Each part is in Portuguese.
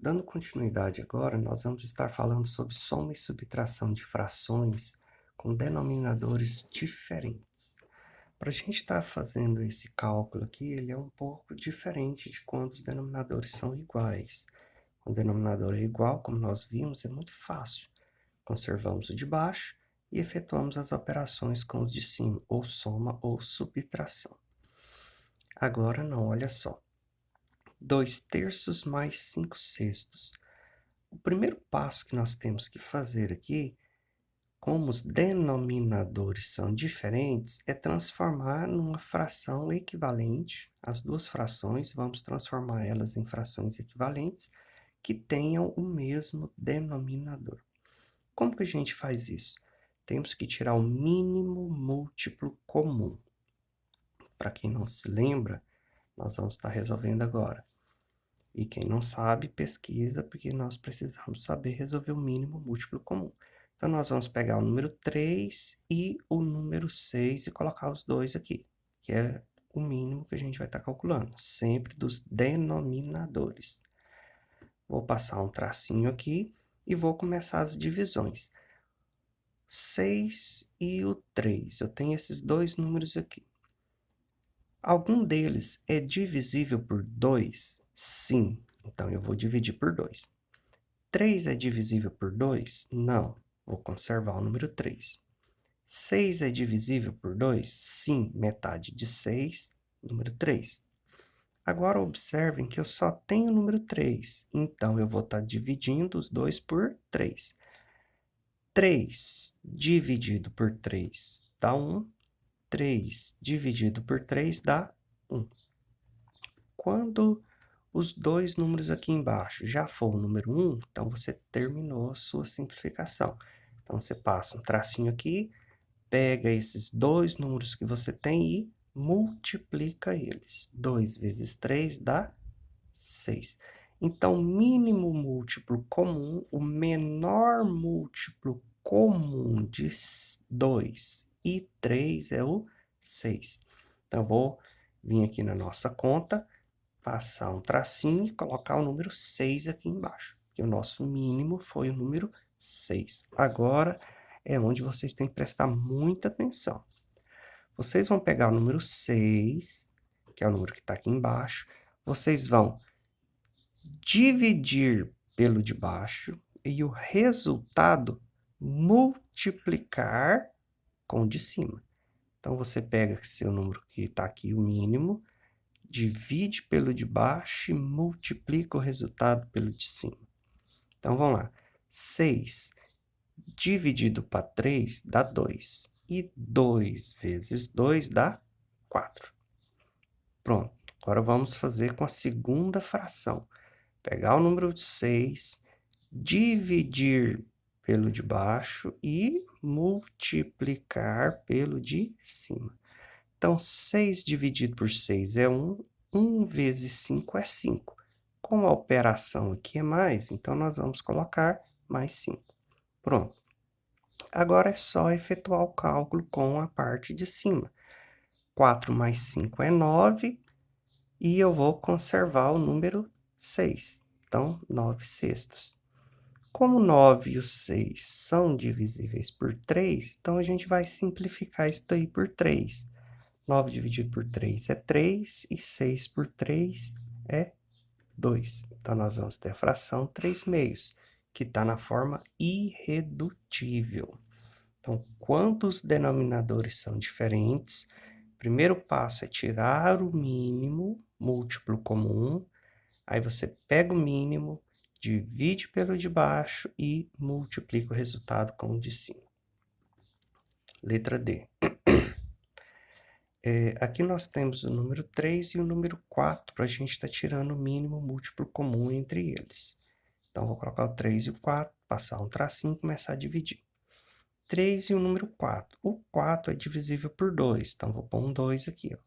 Dando continuidade agora, nós vamos estar falando sobre soma e subtração de frações com denominadores diferentes. Para a gente estar fazendo esse cálculo aqui, ele é um pouco diferente de quando os denominadores são iguais. Quando o denominador é igual, como nós vimos, é muito fácil. Conservamos o de baixo e efetuamos as operações com os de cima, ou soma ou subtração. Agora não, olha só. 2/3 mais 5/6. O primeiro passo que nós temos que fazer aqui, como os denominadores são diferentes, é transformar numa fração equivalente. As duas frações, vamos transformar elas em frações equivalentes que tenham o mesmo denominador. Como que a gente faz isso? Temos que tirar o mínimo múltiplo comum. Para quem não se lembra, nós vamos estar resolvendo agora. E quem não sabe, pesquisa, porque nós precisamos saber resolver o mínimo múltiplo comum. Então, nós vamos pegar o número 3 e o número 6 e colocar os dois aqui, que é o mínimo que a gente vai estar calculando, sempre dos denominadores. Vou passar um tracinho aqui e vou começar as divisões. 6 e o 3, eu tenho esses dois números aqui. Algum deles é divisível por 2? Sim. Então, eu vou dividir por 2. 3 é divisível por 2? Não. Vou conservar o número 3. 6 é divisível por 2? Sim. Metade de 6, número 3. Agora, observem que eu só tenho o número 3. Então, eu vou estar dividindo os dois por 3. 3 dividido por 3 dá 1. 3 dividido por 3 dá 1. Quando os dois números aqui embaixo já for o número 1, então você terminou a sua simplificação. Então, você passa um tracinho aqui, pega esses dois números que você tem e multiplica eles. 2 vezes 3 dá 6. Então, mínimo múltiplo comum, o menor múltiplo comum de 2 e 3 é o 6. Então, vou vir aqui na nossa conta, passar um tracinho e colocar o número 6 aqui embaixo, que o nosso mínimo foi o número 6. Agora é onde vocês têm que prestar muita atenção. Vocês vão pegar o número 6, que é o número que está aqui embaixo, vocês vão dividir pelo de baixo e o resultado multiplicar com o de cima. Então, você pega seu número que está aqui, o mínimo, divide pelo de baixo e multiplica o resultado pelo de cima. Então, vamos lá. 6 dividido para 3 dá 2. E 2 vezes 2 dá 4. Pronto. Agora, vamos fazer com a segunda fração. Pegar o número 6, dividir pelo de baixo e multiplicar pelo de cima. Então, 6 dividido por 6 é 1. 1 vezes 5 é 5. Como a operação aqui é mais, então nós vamos colocar mais 5. Pronto. Agora é só efetuar o cálculo com a parte de cima. 4 mais 5 é 9 e eu vou conservar o número 6. Então, 9/6. Como 9 e o 6 são divisíveis por 3, então a gente vai simplificar isso daí por 3. 9 dividido por 3 é 3 e 6 por 3 é 2. Então, nós vamos ter a fração 3/2, que está na forma irredutível. Então, quando os denominadores são diferentes, o primeiro passo é tirar o mínimo múltiplo comum, aí você pega o mínimo, divide pelo de baixo e multiplica o resultado com o de cima. Letra D. Aqui nós temos o número 3 e o número 4, para a gente estar tirando o mínimo múltiplo comum entre eles. Então, vou colocar o 3 e o 4, passar um tracinho e começar a dividir. 3 e o número 4. O 4 é divisível por 2, então vou pôr um 2 aqui. Ó.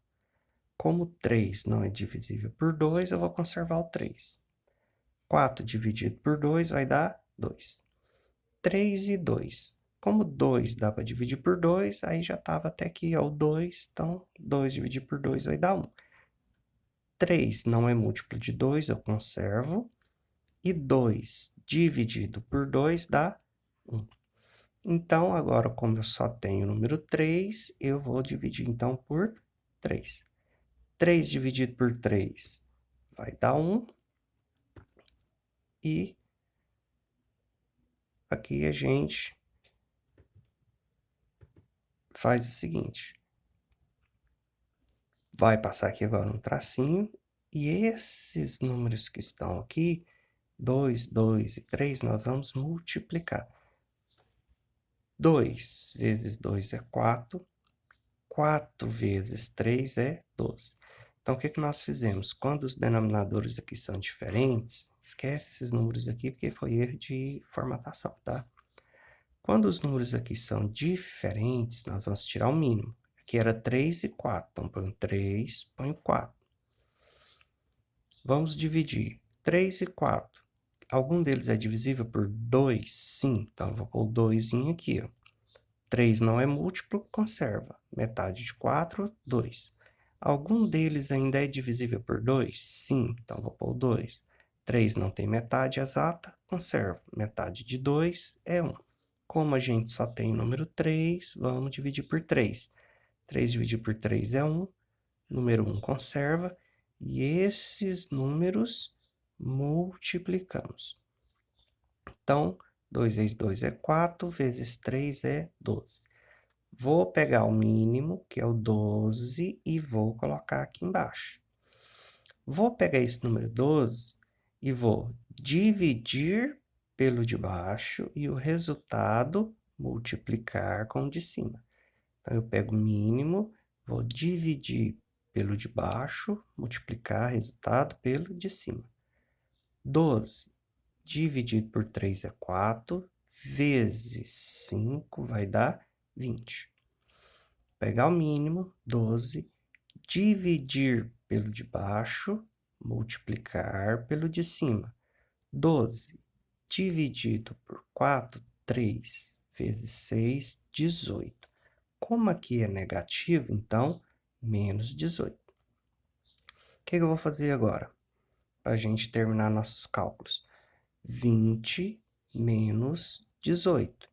Como 3 não é divisível por 2, eu vou conservar o 3. 4 dividido por 2 vai dar 2. 3 e 2. Como 2 dá para dividir por 2, aí já estava até aqui, ó, o 2, então 2 dividido por 2 vai dar 1. 3 não é múltiplo de 2, eu conservo. E 2 dividido por 2 dá 1. Então, agora, como eu só tenho o número 3, eu vou dividir, então, por 3. 3 dividido por 3 vai dar 1. E aqui a gente faz o seguinte. Vai passar aqui agora um tracinho. E esses números que estão aqui, 2, 2 e 3, nós vamos multiplicar. 2 vezes 2 é 4. 4 vezes 3 é 12. Então, o que nós fizemos? Quando os denominadores aqui são diferentes, esquece esses números aqui, porque foi erro de formatação, tá? Quando os números aqui são diferentes, nós vamos tirar o mínimo. Aqui era 3 e 4, então põe 3, põe 4. Vamos dividir 3 e 4. Algum deles é divisível por 2? Sim, então eu vou pôr o 2 aqui, ó. 3 não é múltiplo, conserva. Metade de 4, 2. Algum deles ainda é divisível por 2? Sim, então vou pôr o 2. 3 não tem metade exata, conserva. Metade de 2 é 1. Como a gente só tem o número 3, vamos dividir por 3. 3 dividido por 3 é 1. Número 1 conserva. E esses números multiplicamos. Então, 2 vezes 2 é 4, vezes 3 é 12. Vou pegar o mínimo, que é o 12, e vou colocar aqui embaixo. Vou pegar esse número 12 e vou dividir pelo de baixo e o resultado multiplicar com o de cima. Então, eu pego o mínimo, vou dividir pelo de baixo, multiplicar resultado pelo de cima. 12 dividido por 3 é 4, vezes 5 vai dar 20. Pegar o mínimo, 12, dividir pelo de baixo, multiplicar pelo de cima. 12 dividido por 4, 3, vezes 6, 18. Como aqui é negativo, então, menos 18. O que eu vou fazer agora? Para a gente terminar nossos cálculos. 20 menos 18.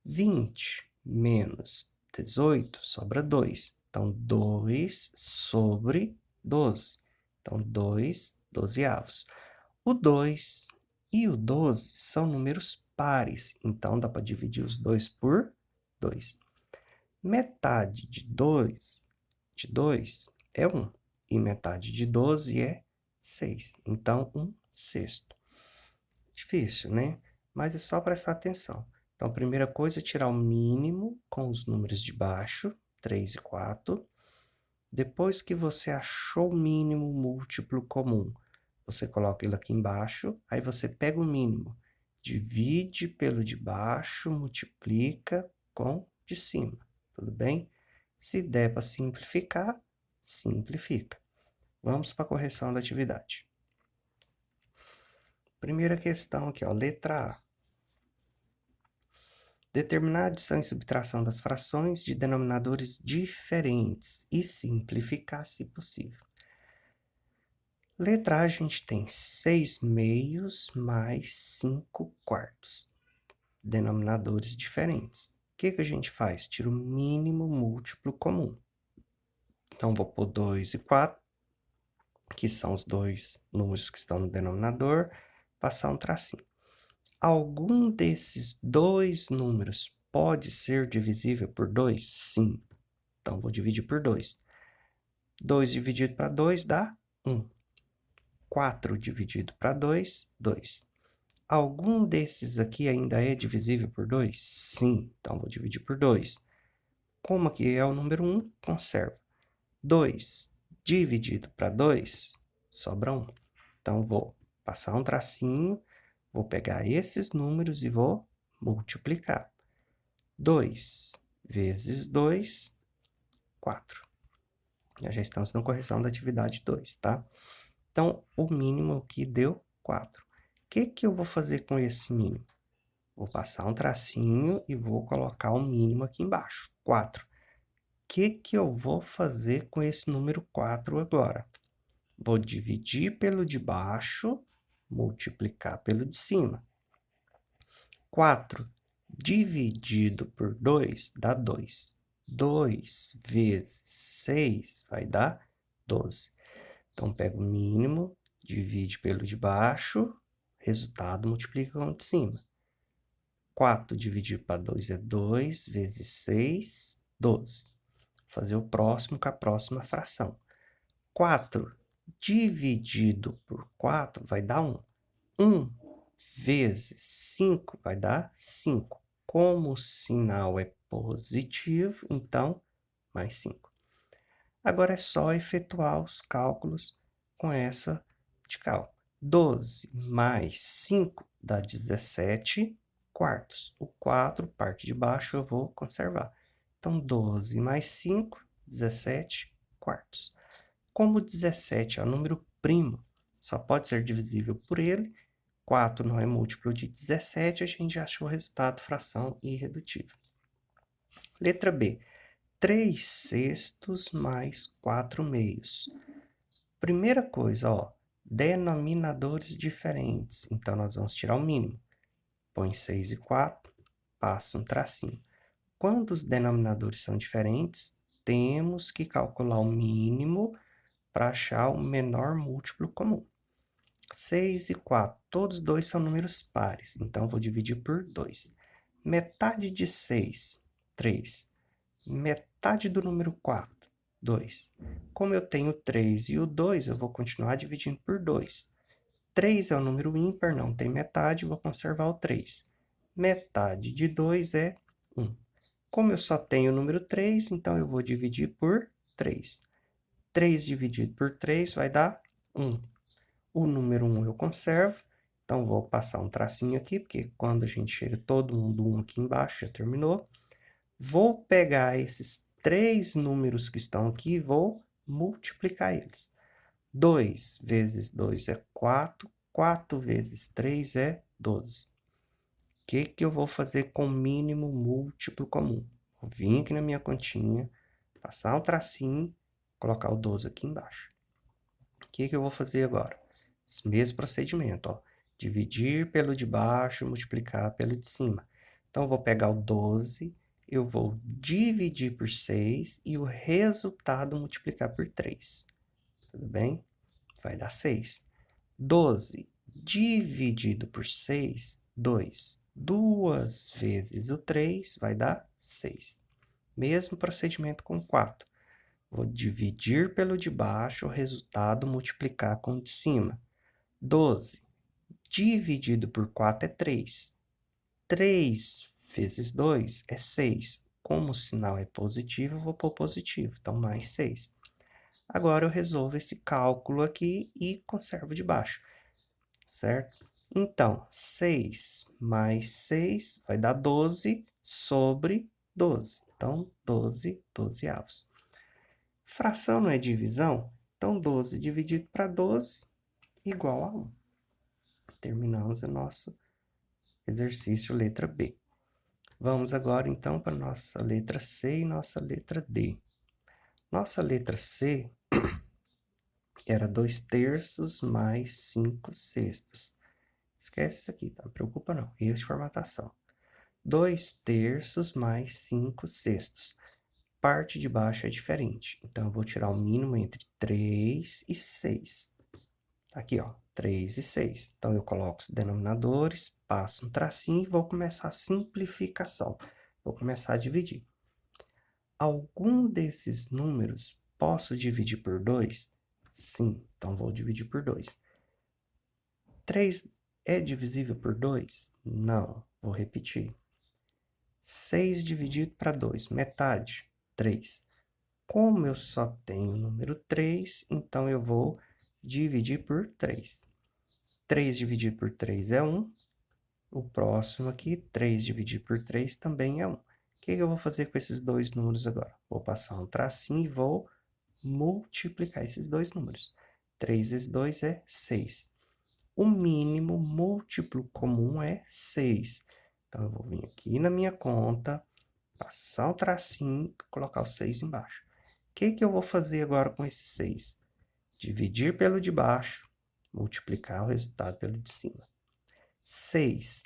20 menos 18 sobra 2. Então, 2 sobre 12. Então, 2 dozeavos. O 2 e o 12 são números pares. Então, dá para dividir os dois por 2. Metade de 2 é 1. E metade de 12 é 6. Então, 1/6. Difícil, né? Mas é só prestar atenção. Então, a primeira coisa é tirar o mínimo com os números de baixo, 3 e 4. Depois que você achou o mínimo múltiplo comum, você coloca ele aqui embaixo, aí você pega o mínimo, divide pelo de baixo, multiplica com o de cima, tudo bem? Se der para simplificar, simplifica. Vamos para a correção da atividade. Primeira questão aqui, ó, letra A. Determinar a adição e subtração das frações de denominadores diferentes e simplificar se possível. Letra A, a gente tem 6/2 mais 5/4. Denominadores diferentes. O que a gente faz? Tira o mínimo múltiplo comum. Então, vou pôr 2 e 4, que são os dois números que estão no denominador, passar um tracinho. Algum desses dois números pode ser divisível por 2? Sim. Então, vou dividir por 2. 2 dividido para 2 dá 1. 4 dividido para 2, 2. Algum desses aqui ainda é divisível por 2? Sim. Então, vou dividir por 2. Como aqui é o número 1, conserva. 2 dividido para 2, sobra 1. Então, vou passar um tracinho. Vou pegar esses números e vou multiplicar. 2 vezes 2, 4. Já estamos na correção da atividade 2, tá? Então, o mínimo aqui deu 4. O que eu vou fazer com esse mínimo? Vou passar um tracinho e vou colocar o mínimo aqui embaixo, 4. O que eu vou fazer com esse número 4 agora? Vou dividir pelo de baixo, multiplicar pelo de cima. 4 dividido por 2 dá 2. 2 vezes 6 vai dar 12. Então, pega o mínimo, divide pelo de baixo, resultado multiplica com o de cima. 4 dividido para 2 é 2, vezes 6, 12. Vou fazer o próximo com a próxima fração. 4 dividido por 4 vai dar 1. 1 vezes 5 vai dar 5. Como o sinal é positivo, então, mais 5. Agora é só efetuar os cálculos com essa de cálculo. 12 mais 5 dá 17 quartos. O 4, parte de baixo, eu vou conservar. Então, 12 mais 5, 17 quartos. Como 17 é um número primo, só pode ser divisível por ele, 4 não é múltiplo de 17, a gente já achou o resultado fração irredutível. Letra B. 3 sextos mais 4 meios. Primeira coisa, ó, denominadores diferentes. Então, nós vamos tirar o mínimo. Põe 6 e 4, passa um tracinho. Quando os denominadores são diferentes, temos que calcular o mínimo para achar o menor múltiplo comum. 6 e 4, todos dois são números pares, então vou dividir por 2. Metade de 6, 3. Metade do número 4, 2. Como eu tenho 3 e o 2, eu vou continuar dividindo por 2. 3 é um número ímpar, não tem metade, vou conservar o 3. Metade de 2 é 1. Como eu só tenho o número 3, então eu vou dividir por 3. 3 dividido por 3 vai dar 1. O número 1 eu conservo, então vou passar um tracinho aqui, porque quando a gente chega todo mundo 1 aqui embaixo, já terminou. Vou pegar esses 3 números que estão aqui e vou multiplicar eles. 2 vezes 2 é 4, 4 vezes 3 é 12. O que eu vou fazer com o mínimo múltiplo comum? Vou vir aqui na minha continha, passar um tracinho, colocar o 12 aqui embaixo. O que eu vou fazer agora? Esse mesmo procedimento, ó. Dividir pelo de baixo, multiplicar pelo de cima. Então, eu vou pegar o 12, eu vou dividir por 6 e o resultado multiplicar por 3. Tudo bem? Vai dar 6. 12 dividido por 6, 2. 2 vezes o 3 vai dar 6. Mesmo procedimento com 4. Vou dividir pelo de baixo, o resultado multiplicar com o de cima. 12 dividido por 4 é 3. 3 vezes 2 é 6. Como o sinal é positivo, eu vou pôr positivo, então mais 6. Agora eu resolvo esse cálculo aqui e conservo de baixo, certo? Então, 6 mais 6 vai dar 12 sobre 12. Então, 12 dozeavos. Fração não é divisão? Então, 12 dividido para 12 igual a 1. Terminamos o nosso exercício letra B. Vamos agora, então, para nossa letra C e nossa letra D. Nossa letra C era 2 terços mais 5 sextos. Esquece isso aqui, tá? Não preocupa não, erro de formatação. 2 terços mais 5 sextos. Parte de baixo é diferente, então eu vou tirar o mínimo entre 3 e 6. Aqui, ó, 3 e 6. Então, eu coloco os denominadores, passo um tracinho e vou começar a simplificação. Vou começar a dividir. Algum desses números posso dividir por 2? Sim, então vou dividir por 2. 3 é divisível por 2? Não, vou repetir. 6 dividido para 2, metade, 3. Como eu só tenho o número 3, então eu vou dividir por 3. 3 dividido por 3 é 1. O próximo aqui, 3 dividido por 3 também é 1. O que eu vou fazer com esses dois números agora? Vou passar um tracinho e vou multiplicar esses dois números. 3 vezes 2 é 6. O mínimo múltiplo comum é 6. Então, eu vou vir aqui na minha conta, passar um tracinho e colocar o 6 embaixo. O que eu vou fazer agora com esse 6? Dividir pelo de baixo, multiplicar o resultado pelo de cima. 6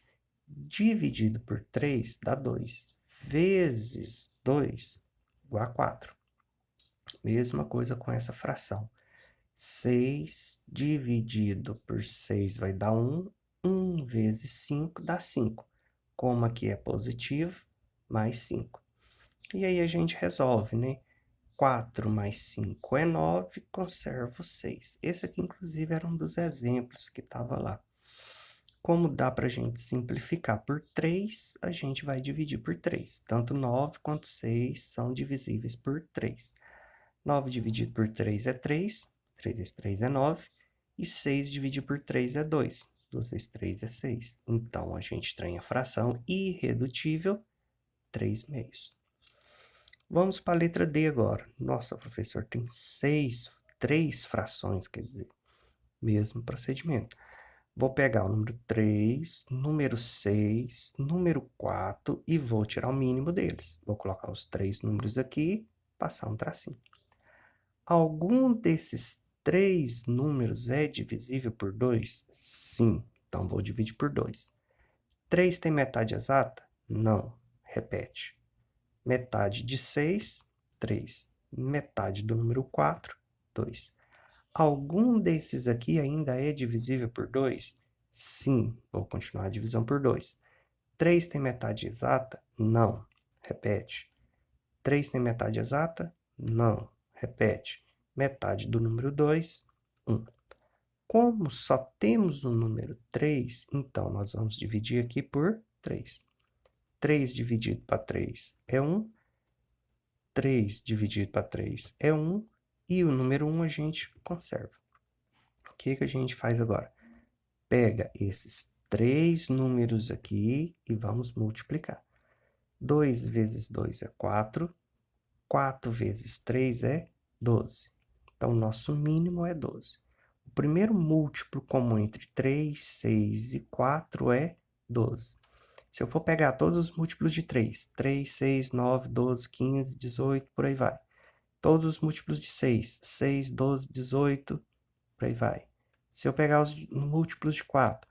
dividido por 3 dá 2, vezes 2 igual a 4. Mesma coisa com essa fração. 6 dividido por 6 vai dar 1. 1 vezes 5 dá 5. Como aqui é positivo, mais 5. E aí a gente resolve, né? 4 mais 5 é 9, conservo 6. Esse aqui, inclusive, era um dos exemplos que estava lá. Como dá para a gente simplificar por 3, a gente vai dividir por 3. Tanto 9 quanto 6 são divisíveis por 3. 9 dividido por 3 é 3. 3 vezes 3 é 9. E 6 dividido por 3 é 2. 2 vezes 3 é 6. Então, a gente tem a fração irredutível 3 meios. Vamos para a letra D agora. Nossa, professor, tem 3 frações, quer dizer, mesmo procedimento. Vou pegar o número 3, número 6, número 4 e vou tirar o mínimo deles. Vou colocar os 3 números aqui, passar um tracinho. Algum desses 3 números é divisível por 2? Sim, então vou dividir por 2. 3 tem metade exata? Não. Repete. Metade de 6, 3. Metade do número 4, 2. Algum desses aqui ainda é divisível por 2? Sim, vou continuar a divisão por 2. 3 tem metade exata? Não. Repete. 3 tem metade exata? Não. Repete. Metade do número 2, 1. Como só temos o número 3, então nós vamos dividir aqui por 3. 3 dividido para 3 é 1. 3 dividido para 3 é 1. E o número 1 a gente conserva. O que a gente faz agora? Pega esses 3 números aqui e vamos multiplicar. 2 vezes 2 é 4. 4 vezes 3 é 12. Então, nosso mínimo é 12. O primeiro múltiplo comum entre 3, 6 e 4 é 12. Se eu for pegar todos os múltiplos de 3, 3, 6, 9, 12, 15, 18, por aí vai. Todos os múltiplos de 6, 6, 12, 18, por aí vai. Se eu pegar os múltiplos de 4,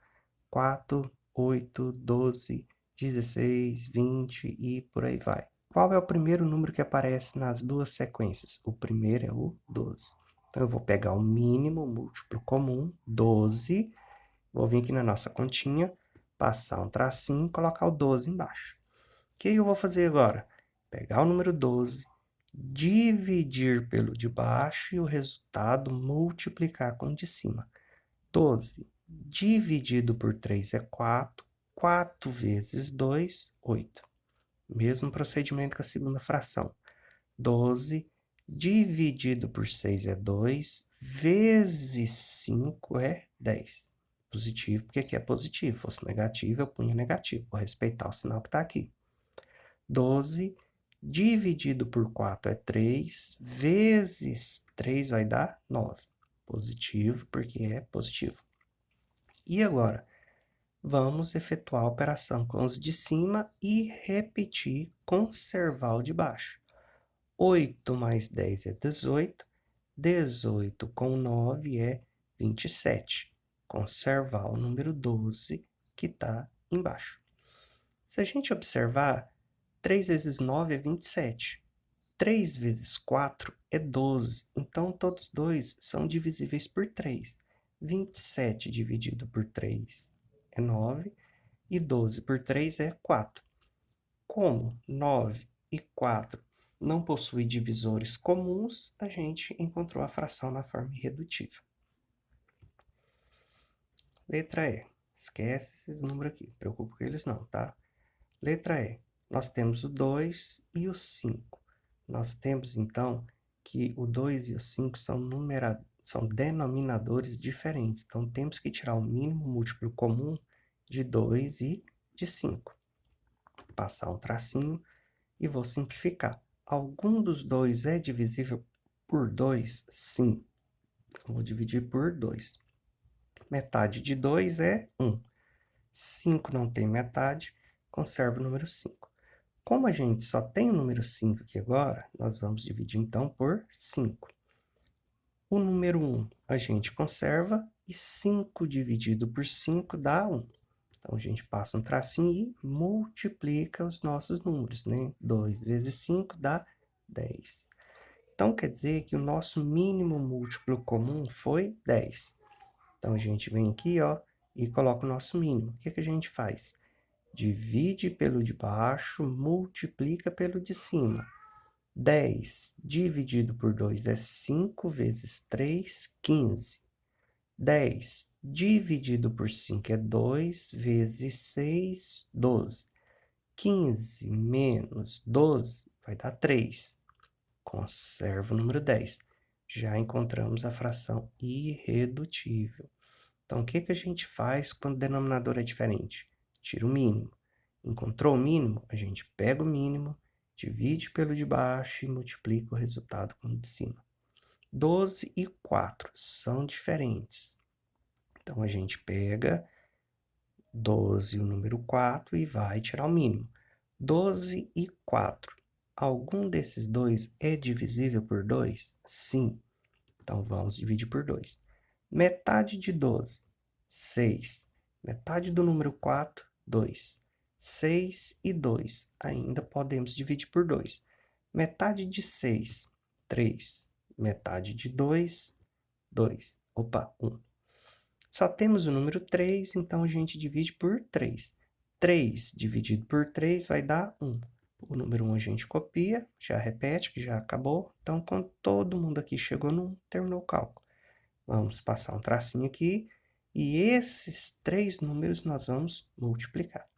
4, 8, 12, 16, 20 e por aí vai. Qual é o primeiro número que aparece nas duas sequências? O primeiro é o 12. Então, eu vou pegar o mínimo múltiplo comum, 12. Vou vir aqui na nossa continha, passar um tracinho e colocar o 12 embaixo. O que eu vou fazer agora? Pegar o número 12, dividir pelo de baixo e o resultado multiplicar com o de cima. 12 dividido por 3 é 4. 4 vezes 2, 8. Mesmo procedimento que a segunda fração. 12 dividido por 6 é 2, vezes 5 é 10. Positivo, porque aqui é positivo. Se fosse negativo, eu punha negativo. Vou respeitar o sinal que está aqui. 12 dividido por 4 é 3, vezes 3 vai dar 9. Positivo, porque é positivo. E agora? Vamos efetuar a operação com os de cima e repetir, conservar o de baixo. 8 mais 10 é 18. 18 com 9 é 27. Conservar o número 12 que está embaixo. Se a gente observar, 3 vezes 9 é 27. 3 vezes 4 é 12. Então, todos dois são divisíveis por 3. 27 dividido por 3 é 9. E 12 por 3 é 4. Como 9 e 4 não possuem divisores comuns, a gente encontrou a fração na forma irredutível. Letra E. Esquece esses números aqui, não preocupa com eles não, tá? Letra E. Nós temos o 2 e o 5. Nós temos, então, que o 2 e o 5 são denominadores diferentes. Então, temos que tirar o mínimo múltiplo comum de 2 e de 5. Passar um tracinho e vou simplificar. Algum dos dois é divisível por 2? Sim. Vou dividir por 2. Metade de 2 é 1. 5 não tem metade, conservo o número 5. Como a gente só tem o número 5 aqui agora, nós vamos dividir então por 5. O número 1 a gente conserva E 5 dividido por 5 dá 1. Então, a gente passa um tracinho e multiplica os nossos números, né? 2 vezes 5 dá 10. Então, quer dizer que o nosso mínimo múltiplo comum foi 10. Então, a gente vem aqui, ó, e coloca o nosso mínimo. O que que a gente faz? Divide pelo de baixo, multiplica pelo de cima. 10 dividido por 2 é 5 vezes 3, 15. 10 dividido por 5 é 2 vezes 6, 12. 15 menos 12 vai dar 3. Conserva o número 10. Já encontramos a fração irredutível. Então, o que que a gente faz quando o denominador é diferente? Tira o mínimo. Encontrou o mínimo? A gente pega o mínimo, divide pelo de baixo e multiplica o resultado com o de cima. 12 e 4 são diferentes. Então, a gente pega 12 e o número 4 e vai tirar o mínimo. 12 e 4. Algum desses dois é divisível por 2? Sim. Então, vamos dividir por 2. Metade de 12, 6. Metade do número 4, 2. 6 e 2. Ainda podemos dividir por 2. Metade de 6, 3. Metade de 2, 2. Opa, 1. Só temos o número 3, então a gente divide por 3. 3 dividido por 3 vai dar 1. O número 1 a gente copia, já repete, que já acabou. Então, quando todo mundo aqui chegou no 1, terminou o cálculo. Vamos passar um tracinho aqui, e esses três números nós vamos multiplicar.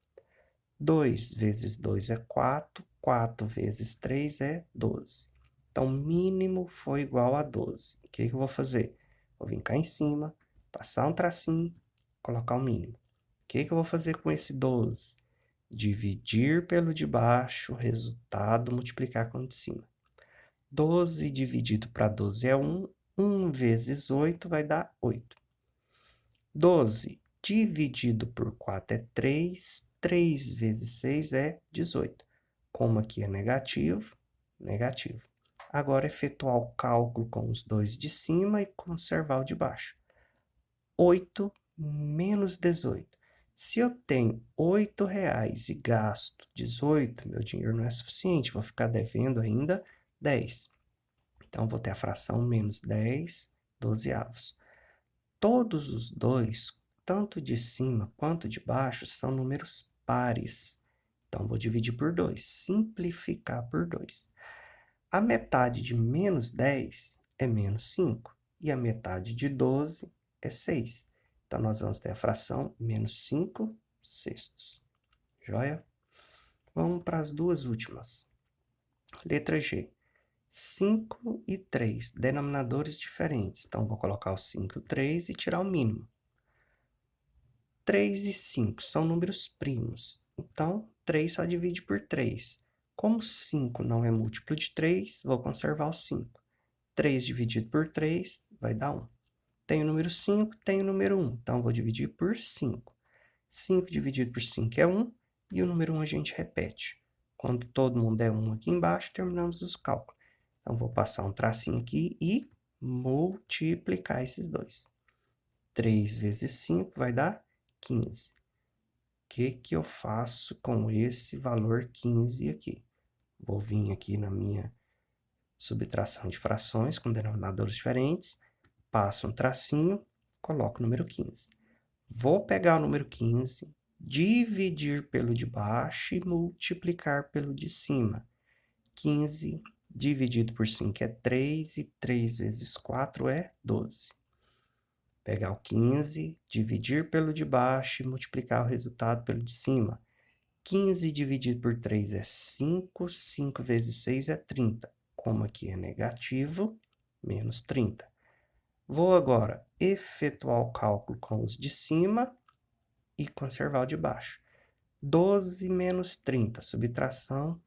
2 vezes 2 é 4, 4 vezes 3 é 12. Então, o mínimo foi igual a 12. O que que eu vou fazer? Vou vir cá em cima, passar um tracinho, colocar o mínimo. O que que eu vou fazer com esse 12? Dividir pelo de baixo, resultado, multiplicar com o de cima. 12 dividido para 12 é 1. 1 vezes 8 vai dar 8. 12 dividido por 4 é 3. 3 vezes 6 é 18. Como aqui é negativo, negativo. Agora, efetuar o cálculo com os dois de cima e conservar o de baixo. 8 menos 18. Se eu tenho R$8 e gasto 18, meu dinheiro não é suficiente, vou ficar devendo ainda 10. Então, vou ter a fração menos 10 dozeavos. Todos os dois, tanto de cima quanto de baixo, são números pares. Então, vou dividir por 2, simplificar por 2. A metade de menos 10 é menos 5, e a metade de 12 é 6. Então, nós vamos ter a fração menos 5 sextos. Joia? Vamos para as duas últimas. Letra G. 5 e 3, denominadores diferentes. Então, vou colocar o 5 e o 3 e tirar o mínimo. 3 e 5 são números primos. Então, 3 só divide por 3. Como 5 não é múltiplo de 3, vou conservar o 5. 3 dividido por 3 vai dar 1. Tem o número 5, tem o número 1. Então, vou dividir por 5. 5 dividido por 5 é 1, e o número 1 a gente repete. Quando todo mundo é 1 aqui embaixo, terminamos os cálculos. Então, vou passar um tracinho aqui e multiplicar esses dois. 3 vezes 5 vai dar 15. O que que eu faço com esse valor 15 aqui? Vou vir aqui na minha subtração de frações com denominadores diferentes, passo um tracinho, coloco o número 15. Vou pegar o número 15, dividir pelo de baixo e multiplicar pelo de cima. 15 dividido por 5 é 3, e 3 vezes 4 é 12. Pegar o 15, dividir pelo de baixo e multiplicar o resultado pelo de cima. 15 dividido por 3 é 5, 5 vezes 6 é 30. Como aqui é negativo, menos 30. Vou agora efetuar o cálculo com os de cima e conservar o de baixo. 12 menos 30, subtração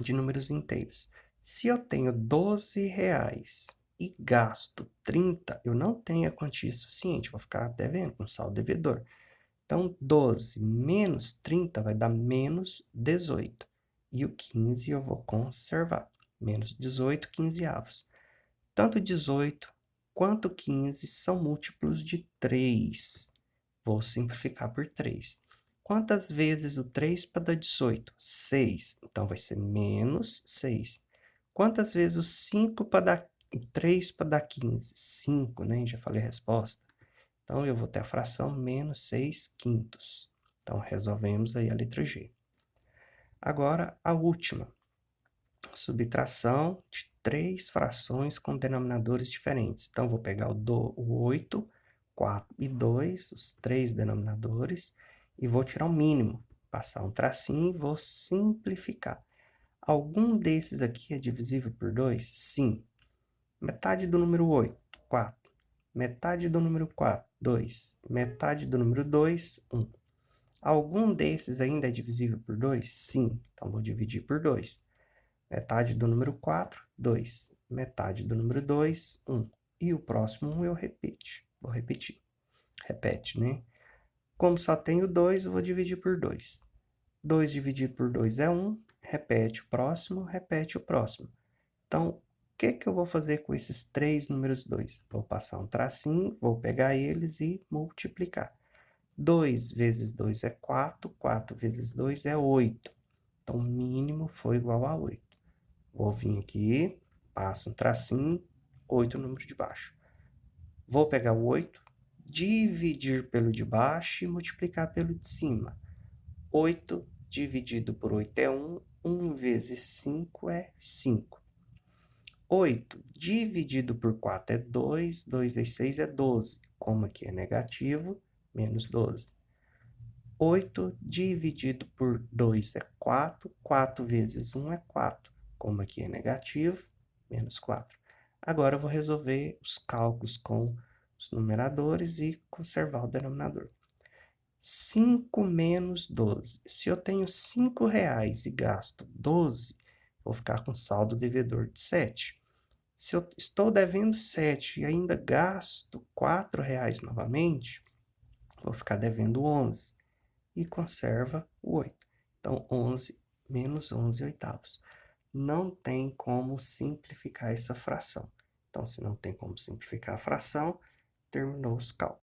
de números inteiros. Se eu tenho R$12 e gasto 30, eu não tenho a quantia suficiente, vou ficar devendo, com saldo devedor. Então, 12 menos 30 vai dar menos 18. E o 15 eu vou conservar. Menos 18 quinzeavos. Tanto 18 Enquanto 15 são múltiplos de 3. Vou simplificar por 3. Quantas vezes o 3 para dar 18? 6. Então, vai ser menos 6. Quantas vezes o 5 para dar 3 para dar 15? 5, né? Já falei a resposta. Então, eu vou ter a fração menos 6 quintos. Então, resolvemos aí a letra G. Agora, a última. Subtração de 3 frações com denominadores diferentes. Então, vou pegar o 8, 4 e 2, os 3 denominadores, e vou tirar o mínimo. Passar um tracinho e vou simplificar. Algum desses aqui é divisível por 2? Sim. Metade do número 8, 4. Metade do número 4, 2. Metade do número 2, 1. Algum desses ainda é divisível por 2? Sim. Então, vou dividir por 2. Metade do número 4, 2. Metade do número 2, 1. E o próximo 1 eu repito. Vou repetir. Repete, né? Como só tenho 2, eu vou dividir por 2. 2 dividido por 2 é 1. Repete o próximo, repete o próximo. Então, o que eu vou fazer com esses 3 números 2? Vou passar um tracinho, vou pegar eles e multiplicar. 2 vezes 2 é 4, 4 vezes 2 é 8. Então, o mínimo foi igual a 8. Vou vir aqui, passo um tracinho, 8 o número de baixo. Vou pegar o 8, dividir pelo de baixo e multiplicar pelo de cima. 8 dividido por 8 é 1, 1 vezes 5 é 5. 8 dividido por 4 é 2, 2 vezes 6 é 12. Como aqui é negativo, menos 12. 8 dividido por 2 é 4, 4 vezes 1 é 4. Como aqui é negativo, menos 4. Agora eu vou resolver os cálculos com os numeradores e conservar o denominador. 5 menos 12. Se eu tenho R$ 5 e gasto 12, vou ficar com saldo devedor de 7. Se eu estou devendo 7 e ainda gasto R$ 4 novamente, vou ficar devendo 11 e conserva o 8. Então, 11 menos 11 oitavos. Não tem como simplificar essa fração. Então, se não tem como simplificar a fração, terminou os cálculos.